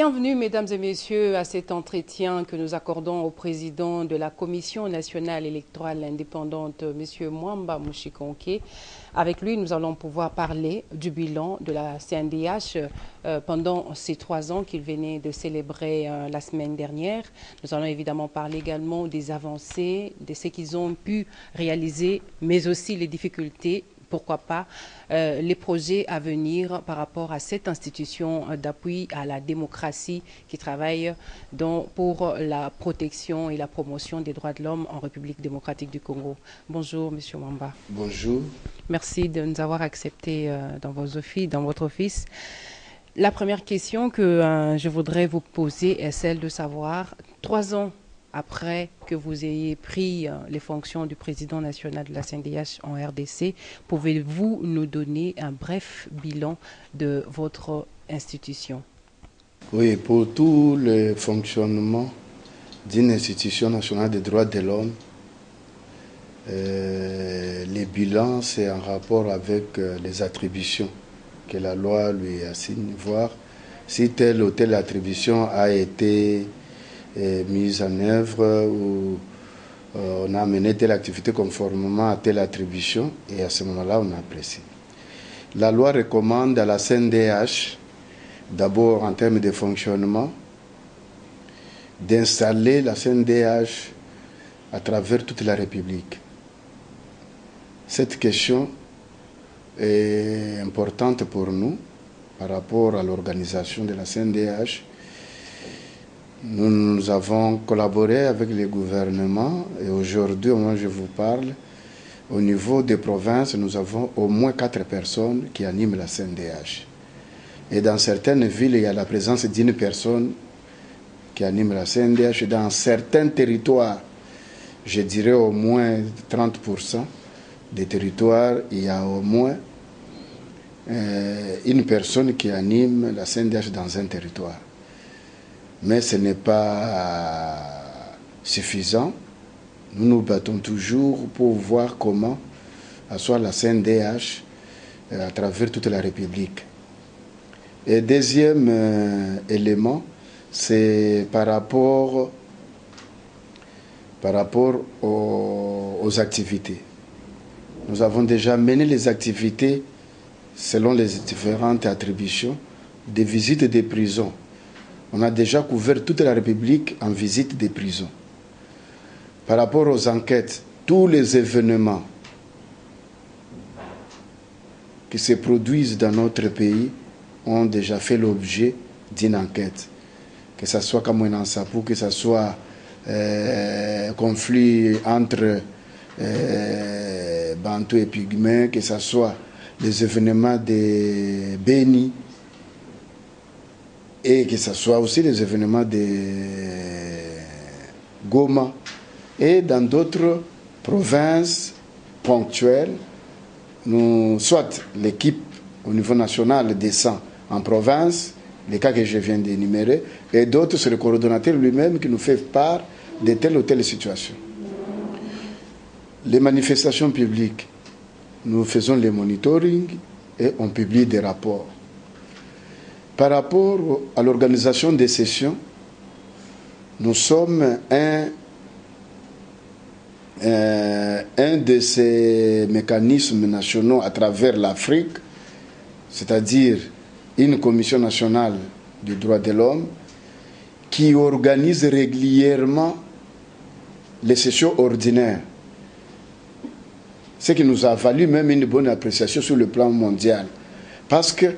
Bienvenue, mesdames et messieurs, à cet entretien que nous accordons au président de la Commission nationale électorale indépendante, M. Mwamba Mushikonke. Avec lui, nous allons pouvoir parler du bilan de la CNDH pendant ces 3 ans qu'il venait de célébrer la semaine dernière. Nous allons évidemment parler également des avancées, de ce qu'ils ont pu réaliser, mais aussi les difficultés, pourquoi pas, les projets à venir par rapport à cette institution d'appui à la démocratie qui travaille pour la protection et la promotion des droits de l'homme en République démocratique du Congo. Bonjour, M. Mwamba. Bonjour. Merci de nous avoir acceptés dans votre office. La première question que je voudrais vous poser est celle de savoir, 3 ans après que vous ayez pris les fonctions du président national de la CNDH en RDC, pouvez-vous nous donner un bref bilan de votre institution? Oui, pour tout le fonctionnement d'une institution nationale des droits de l'homme, les bilans, c'est en rapport avec les attributions que la loi lui assigne, voir si telle ou telle attribution a été mise en œuvre ou on a mené telle activité conformément à telle attribution, et à ce moment-là, on apprécie. La loi recommande à la CNDH, d'abord en termes de fonctionnement, d'installer la CNDH à travers toute la République. Cette question est importante pour nous par rapport à l'organisation de la CNDH. Nous avons collaboré avec les gouvernements et aujourd'hui, au moment où je vous parle, au niveau des provinces, nous avons au moins 4 personnes qui animent la CNDH. Et dans certaines villes, il y a la présence d'une personne qui anime la CNDH. Et dans certains territoires, je dirais au moins 30% des territoires, il y a au moins une personne qui anime la CNDH dans un territoire. Mais ce n'est pas suffisant. Nous nous battons toujours pour voir comment asseoir la CNDH à travers toute la République. Et deuxième élément, c'est par rapport aux activités. Nous avons déjà mené les activités selon les différentes attributions des visites des prisons. On a déjà couvert toute la République en visite des prisons. Par rapport aux enquêtes, tous les événements qui se produisent dans notre pays ont déjà fait l'objet d'une enquête. Que ce soit Kamwena Nsapou, que ce soit conflit entre Bantou et Pygmées, que ce soit les événements de Beni, et que ce soit aussi les événements de Goma et dans d'autres provinces ponctuelles, soit l'équipe au niveau national descend en province, les cas que je viens d'énumérer, et d'autres, c'est le coordonnateur lui-même qui nous fait part de telle ou telle situation. Les manifestations publiques, nous faisons les monitoring et on publie des rapports. Par rapport à l'organisation des sessions, nous sommes un de ces mécanismes nationaux à travers l'Afrique, c'est-à-dire une commission nationale des droits de l'homme qui organise régulièrement les sessions ordinaires. Ce qui nous a valu même une bonne appréciation sur le plan mondial. Parce que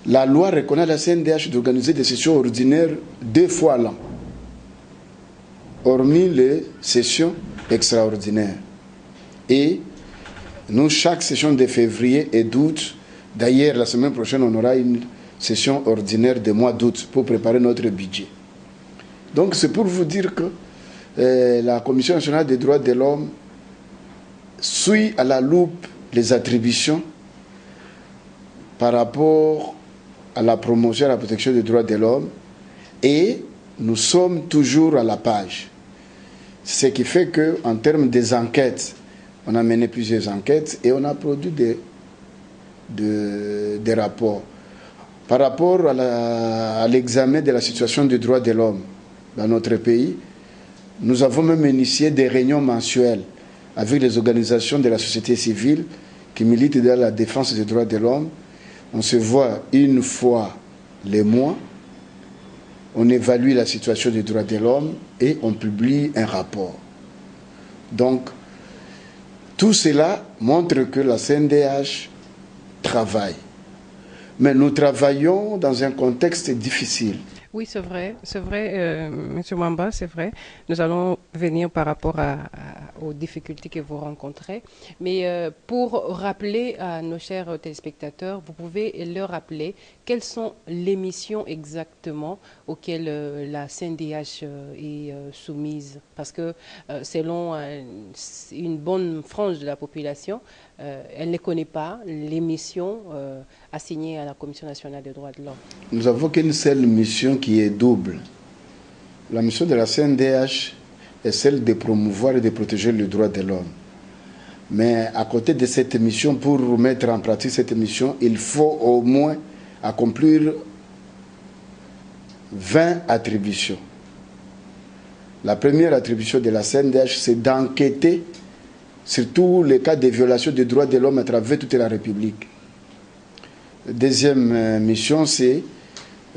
la loi reconnaît à la CNDH d'organiser des sessions ordinaires 2 fois l'an, hormis les sessions extraordinaires. Et nous, chaque session de février et d'août, d'ailleurs la semaine prochaine, on aura une session ordinaire de mois d'août pour préparer notre budget. Donc c'est pour vous dire que la Commission nationale des droits de l'homme suit à la loupe les attributions par rapport à la promotion et à la protection des droits de l'homme et nous sommes toujours à la page. Ce qui fait qu'en termes des enquêtes, on a mené plusieurs enquêtes et on a produit des rapports. par rapport à l'examen de la situation des droits de l'homme dans notre pays, nous avons même initié des réunions mensuelles avec les organisations de la société civile qui militent dans la défense des droits de l'homme. On se voit une fois les mois, on évalue la situation des droits de l'homme et on publie un rapport. Donc, tout cela montre que la CNDH travaille. Mais nous travaillons dans un contexte difficile. Oui, c'est vrai, Monsieur Mwamba, c'est vrai. Nous allons venir par rapport aux difficultés que vous rencontrez. Mais pour rappeler à nos chers téléspectateurs, vous pouvez leur rappeler quelles sont les missions exactement auxquelles la CNDH est soumise. Parce que selon une bonne frange de la population, elle ne connaît pas les missions assignées à la Commission nationale des droits de l'homme. Nous avons qu'une seule mission qui est double. La mission de la CNDH est celle de promouvoir et de protéger les droits de l'homme. Mais à côté de cette mission, pour mettre en pratique cette mission, il faut au moins accomplir 20 attributions. La première attribution de la CNDH, c'est d'enquêter sur tous les cas de violation des droits de l'homme à travers toute la République. La deuxième mission, c'est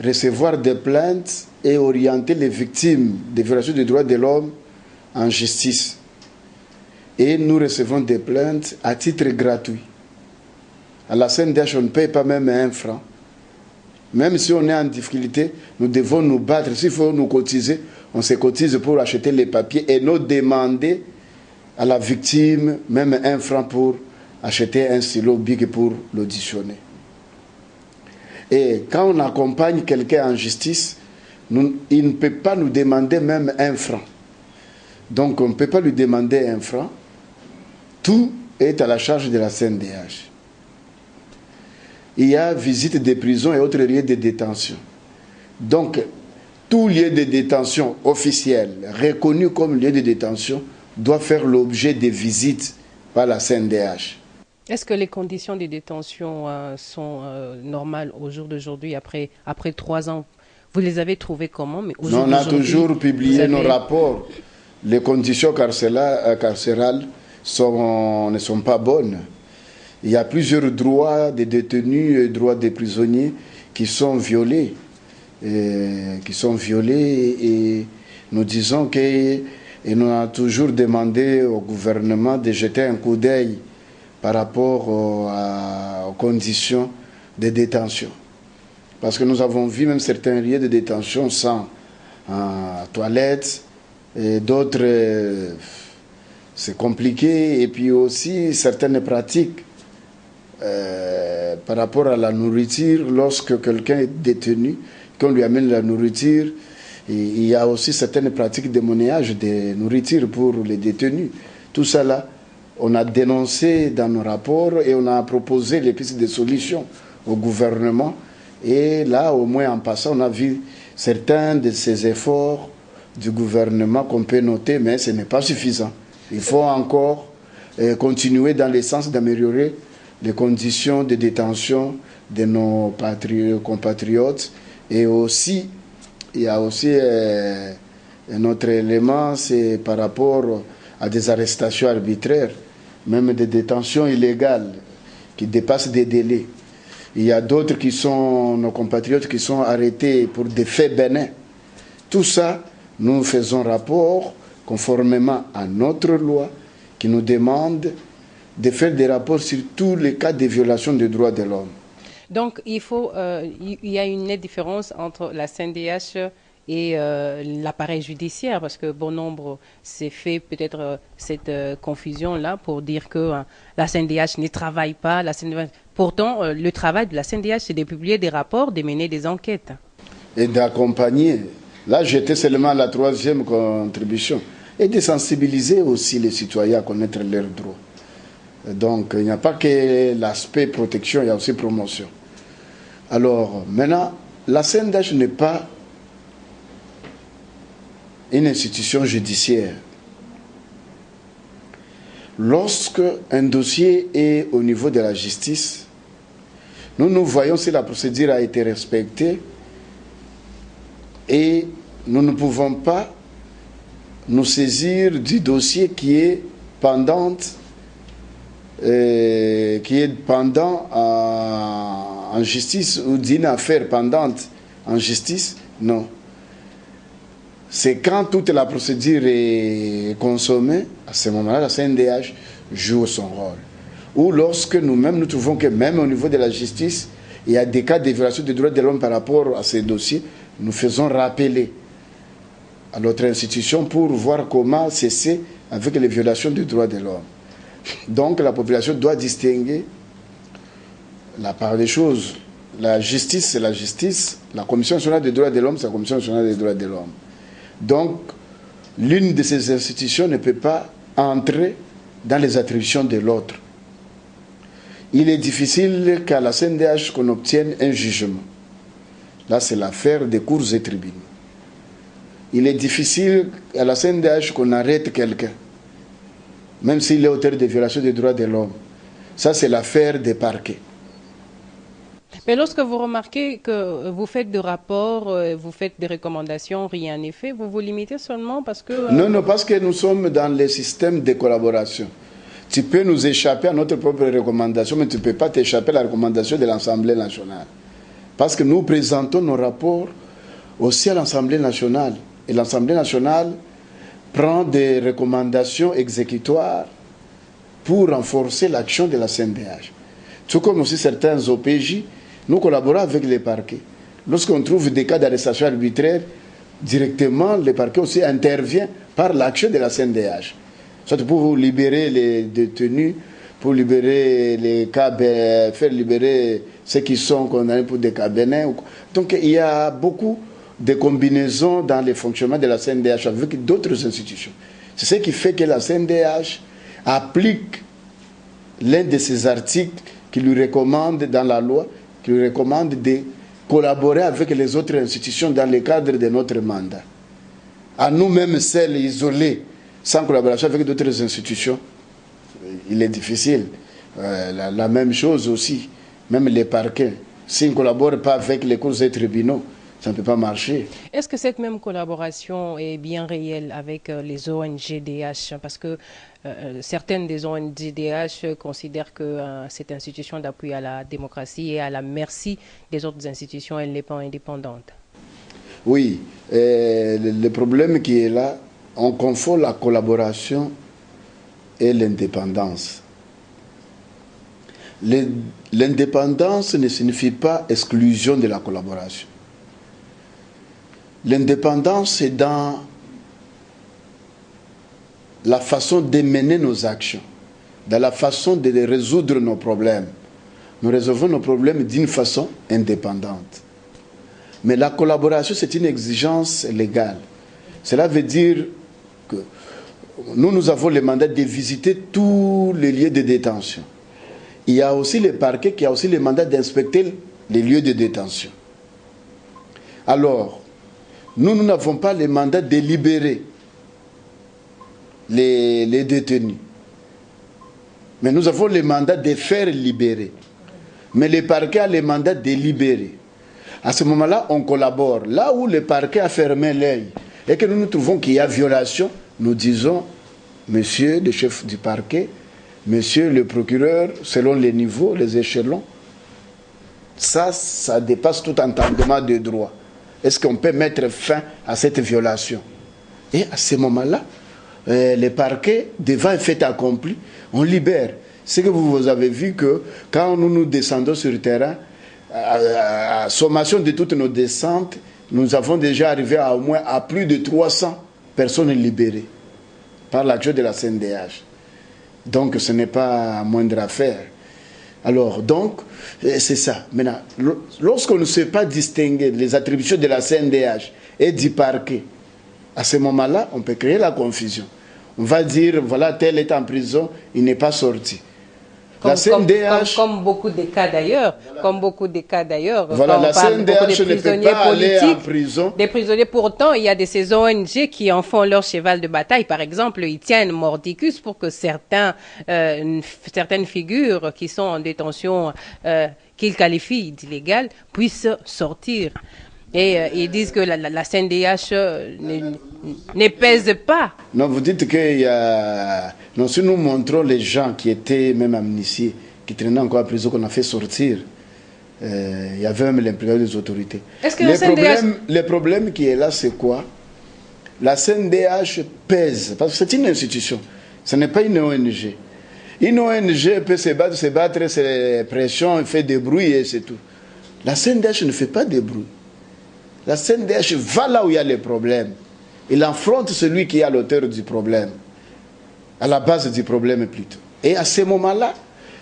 recevoir des plaintes et orienter les victimes des violations des droits de l'homme en justice. Et nous recevons des plaintes à titre gratuit. À la CNDH, on ne paye pas même 1 franc. Même si on est en difficulté, nous devons nous battre. S'il faut nous cotiser, on se cotise pour acheter les papiers et nous demander à la victime même 1 franc pour acheter un stylo big pour l'auditionner. Et quand on accompagne quelqu'un en justice, il ne peut pas nous demander même 1 franc. Donc on ne peut pas lui demander 1 franc. Tout est à la charge de la CNDH. Il y a visite des prisons et autres lieux de détention. Donc, tout lieu de détention officiel, reconnu comme lieu de détention, doit faire l'objet de visites par la CNDH. Est-ce que les conditions de détention sont normales au jour d'aujourd'hui, après 3 ans? Vous les avez trouvées comment? Mais on a toujours publié nos rapports. Les conditions carcérales ne sont pas bonnes. Il y a plusieurs droits des détenus et droits des prisonniers qui sont violés. Et nous disons que nous avons toujours demandé au gouvernement de jeter un coup d'œil par rapport aux conditions de détention. Parce que nous avons vu même certains lieux de détention sans toilettes et d'autres, c'est compliqué. Et puis aussi certaines pratiques par rapport à la nourriture, lorsque quelqu'un est détenu, qu'on lui amène la nourriture, il y a aussi certaines pratiques de monnayage de nourriture pour les détenus. Tout ça là, on a dénoncé dans nos rapports et on a proposé les pistes de solutions au gouvernement. Et là, au moins en passant, on a vu certains de ces efforts du gouvernement qu'on peut noter, mais ce n'est pas suffisant. Il faut encore continuer dans le sens d'améliorer les conditions de détention de nos compatriotes. Et aussi, il y a aussi un autre élément, c'est par rapport à des arrestations arbitraires, même des détentions illégales qui dépassent des délais. Il y a d'autres qui sont nos compatriotes qui sont arrêtés pour des faits bénins. Tout ça, nous faisons rapport conformément à notre loi qui nous demande de faire des rapports sur tous les cas de violation des droits de l'homme. Donc, il y a une nette différence entre la CNDH et l'appareil judiciaire, parce que bon nombre s'est fait peut-être cette confusion-là pour dire que la CNDH ne travaille pas. Pourtant, le travail de la CNDH, c'est de publier des rapports, de mener des enquêtes. Et d'accompagner. Là, j'étais seulement à la 3e contribution. Et de sensibiliser aussi les citoyens à connaître leurs droits. Donc, il n'y a pas que l'aspect protection, il y a aussi promotion. Alors, maintenant, la CNDH n'est pas une institution judiciaire. Lorsque un dossier est au niveau de la justice, Nous voyons si la procédure a été respectée et nous ne pouvons pas nous saisir du dossier qui est pendant en justice ou d'une affaire pendante en justice. Non. C'est quand toute la procédure est consommée, à ce moment-là, la CNDH joue son rôle. Ou lorsque nous-mêmes, nous trouvons que même au niveau de la justice, il y a des cas de violation des droits de l'homme par rapport à ces dossiers, nous faisons rappeler à notre institution pour voir comment cesser avec les violations des droits de l'homme. Donc la population doit distinguer la part des choses. La justice, c'est la justice. La Commission nationale des droits de l'homme, c'est la Commission nationale des droits de l'homme. Donc, l'une de ces institutions ne peut pas entrer dans les attributions de l'autre. Il est difficile qu'à la CNDH qu'on obtienne un jugement. Là, c'est l'affaire des cours et tribunaux. Il est difficile à la CNDH qu'on arrête quelqu'un, même s'il est auteur de violations des droits de l'homme. Ça, c'est l'affaire des parquets. Mais lorsque vous remarquez que vous faites des rapports, vous faites des recommandations, rien n'est fait, vous vous limitez seulement parce que... Non, parce que nous sommes dans le système de collaboration. Tu peux nous échapper à notre propre recommandation, mais tu ne peux pas t'échapper à la recommandation de l'Assemblée nationale. Parce que nous présentons nos rapports aussi à l'Assemblée nationale. Et l'Assemblée nationale prend des recommandations exécutoires pour renforcer l'action de la CNDH. Tout comme aussi certains OPJ, nous collaborons avec les parquets. Lorsqu'on trouve des cas d'arrestation arbitraire, directement, le parquet aussi intervient par l'action de la CNDH. Soit pour libérer les détenus, pour libérer les cas, faire libérer ceux qui sont condamnés pour des cas bénins. Donc il y a beaucoup de combinaisons dans le fonctionnement de la CNDH avec d'autres institutions. C'est ce qui fait que la CNDH applique l'un de ces articles qui lui recommande dans la loi, qui lui recommande de collaborer avec les autres institutions dans le cadre de notre mandat. À nous-mêmes, seuls, isolés, sans collaboration avec d'autres institutions, il est difficile. La même chose aussi, même les parquets. S'ils ne collaborent pas avec les cours et tribunaux, ça ne peut pas marcher. Est-ce que cette même collaboration est bien réelle avec les ONG-DH? Parce que certaines des ONG-DH considèrent que cette institution d'appui à la démocratie est à la merci des autres institutions, elle n'est pas indépendante. Oui, le problème qui est là, on confond la collaboration et l'indépendance. L'indépendance ne signifie pas exclusion de la collaboration. L'indépendance, c'est dans la façon de mener nos actions, dans la façon de résoudre nos problèmes. Nous résolvons nos problèmes d'une façon indépendante. Mais la collaboration, c'est une exigence légale. Cela veut dire que nous avons le mandat de visiter tous les lieux de détention. Il y a aussi le parquet qui a aussi le mandat d'inspecter les lieux de détention. Alors, nous n'avons pas le mandat de libérer les détenus. Mais nous avons le mandat de faire libérer. Mais le parquet a le mandat de libérer. À ce moment-là, on collabore. Là où le parquet a fermé l'œil et que nous trouvons qu'il y a violation, nous disons, monsieur le chef du parquet, monsieur le procureur, selon les niveaux, les échelons, ça dépasse tout entendement de droit. Est-ce qu'on peut mettre fin à cette violation? Et à ce moment-là, les parquets, devant un fait accompli, on libère. C'est que vous avez vu que quand nous descendons sur le terrain, à sommation de toutes nos descentes, nous avons déjà arrivé au moins à plus de 300 personnes libérées par l'action de la CNDH. Donc ce n'est pas moindre affaire. Alors, donc, c'est ça. Maintenant, lorsqu'on ne sait pas distinguer les attributions de la CNDH et du parquet, à ce moment-là, on peut créer la confusion. On va dire, voilà, tel est en prison, il n'est pas sorti. Comme beaucoup de cas d'ailleurs. Comme beaucoup de cas d'ailleurs. Voilà, la CNDH ne peut pas aller en prison. Des prisonniers, pourtant, il y a de ces ONG qui en font leur cheval de bataille. Par exemple, ils tiennent mordicus pour que certaines figures qui sont en détention, qu'ils qualifient d'illégales, puissent sortir. Et ils disent que la CNDH ne pèse pas. Non, vous dites qu'il y a... Non, si nous montrons les gens qui étaient même amnistiés, qui traînaient encore en prison, qu'on a fait sortir, il y avait même l'implication des autorités. Est-ce que la CNDH... Le problème qui est là, c'est quoi? La CNDH pèse, parce que c'est une institution, ce n'est pas une ONG. Une ONG peut se battre, c'est pression, fait des bruits et c'est tout. La CNDH ne fait pas de bruit. La CNDH va là où il y a les problèmes. Il affronte celui qui est à l'auteur du problème, à la base du problème plutôt. Et à ce moment-là,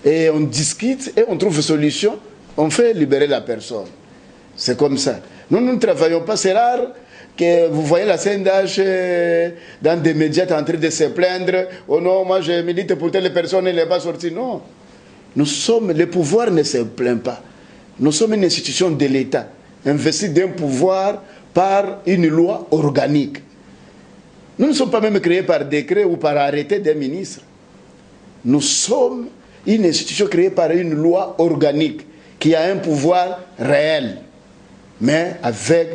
on discute et on trouve une solution, on fait libérer la personne. C'est comme ça. Nous ne travaillons pas, c'est rare que vous voyez la CNDH dans des médias en train de se plaindre. Oh non, moi je milite pour telle personne, elle n'est pas sortie. Non. Nous sommes, le pouvoir ne se plaint pas. Nous sommes une institution de l'État, investie d'un pouvoir par une loi organique. Nous ne sommes pas même créés par décret ou par arrêté des ministres. Nous sommes une institution créée par une loi organique qui a un pouvoir réel, mais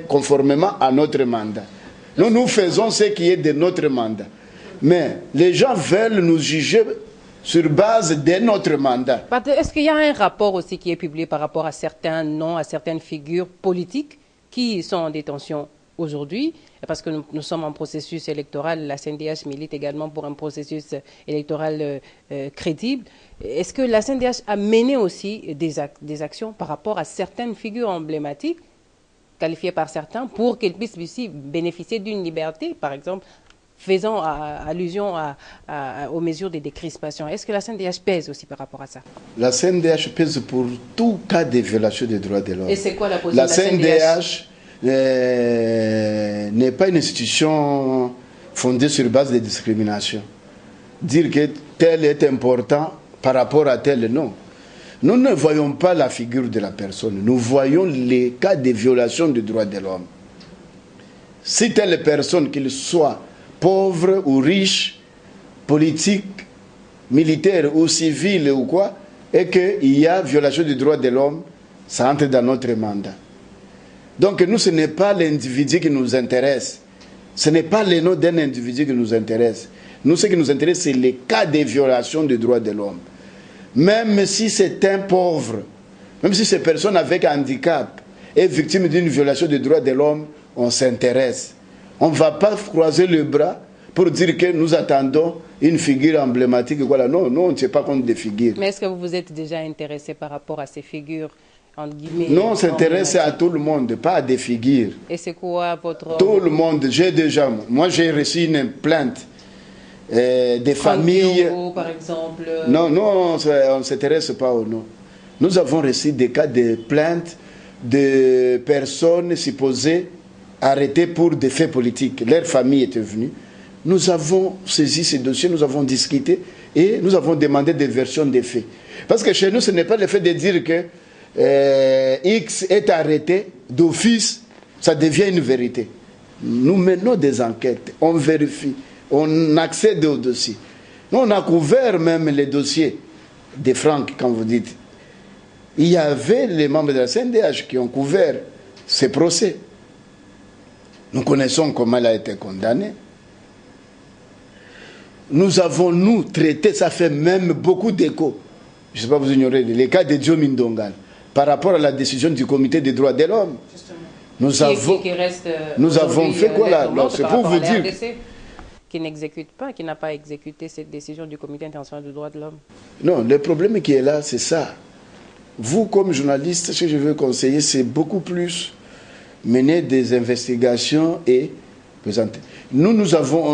conformément à notre mandat. Nous faisons ce qui est de notre mandat. Mais les gens veulent nous juger sur base de notre mandat. Est-ce qu'il y a un rapport aussi qui est publié par rapport à certains noms, à certaines figures politiques qui sont en détention aujourd'hui? Parce que nous sommes en processus électoral, la CNDH milite également pour un processus électoral crédible. Est-ce que la CNDH a mené aussi des actions par rapport à certaines figures emblématiques, qualifiées par certains, pour qu'elles puissent aussi bénéficier d'une liberté, par exemple, faisant allusion aux mesures de décrispation? Est-ce que la CNDH pèse aussi par rapport à ça? La CNDH pèse pour tout cas de violation des droits de l'homme. Et c'est quoi la position de la CNDH n'est pas une institution fondée sur base de discrimination. Dire que tel est important par rapport à tel, non. Nous ne voyons pas la figure de la personne, nous voyons les cas de violation des droits de l'homme. Si telle personne, qu'il soit pauvre ou riche, politique, militaire ou civil ou quoi, et qu'il y a violation des droits de l'homme, ça entre dans notre mandat. Donc nous, ce n'est pas l'individu qui nous intéresse. Ce n'est pas le nom d'un individu qui nous intéresse. Nous, ce qui nous intéresse, c'est les cas de violation des droits de l'homme. Même si c'est un pauvre, même si cette personne avec handicap est victime d'une violation des droits de l'homme, on s'intéresse. On ne va pas croiser le bras pour dire que nous attendons une figure emblématique. Voilà. Non, non, on ne tient pas compte des figures. Mais est-ce que vous vous êtes déjà intéressé par rapport à ces figures? Non, on s'intéresse à tout le monde, pas à des figures. Et c'est quoi votre... Tout le monde. Moi j'ai reçu une plainte des familles... par exemple. Non, non, on ne s'intéresse pas au nom. Nous avons reçu des cas de plaintes de personnes supposées arrêtées pour des faits politiques. Leur famille était venue. Nous avons saisi ces dossiers, nous avons discuté et nous avons demandé des versions des faits. Parce que chez nous, ce n'est pas le fait de dire que X est arrêté d'office, ça devient une vérité. Nous menons des enquêtes, on vérifie, on accède au dossier. Nous, on a couvert même les dossiers de Franck, quand vous dites. Il y avait les membres de la CNDH qui ont couvert ces procès. Nous connaissons comment il a été condamné. Nous avons, nous, traité, ça fait même beaucoup d'écho. Je ne sais pas, vous ignorez, les cas de Joe Mindongal, par rapport à la décision du comité des droits de l'homme. Nous avons fait quoi là? C'est pour vous dire... Qui n'exécute pas, qui n'a pas exécuté cette décision du comité international des droits de l'homme. Non, le problème qui est là, c'est ça. Vous, comme journaliste, ce que je veux conseiller, c'est beaucoup plus mener des investigations et présenter. Nous avons...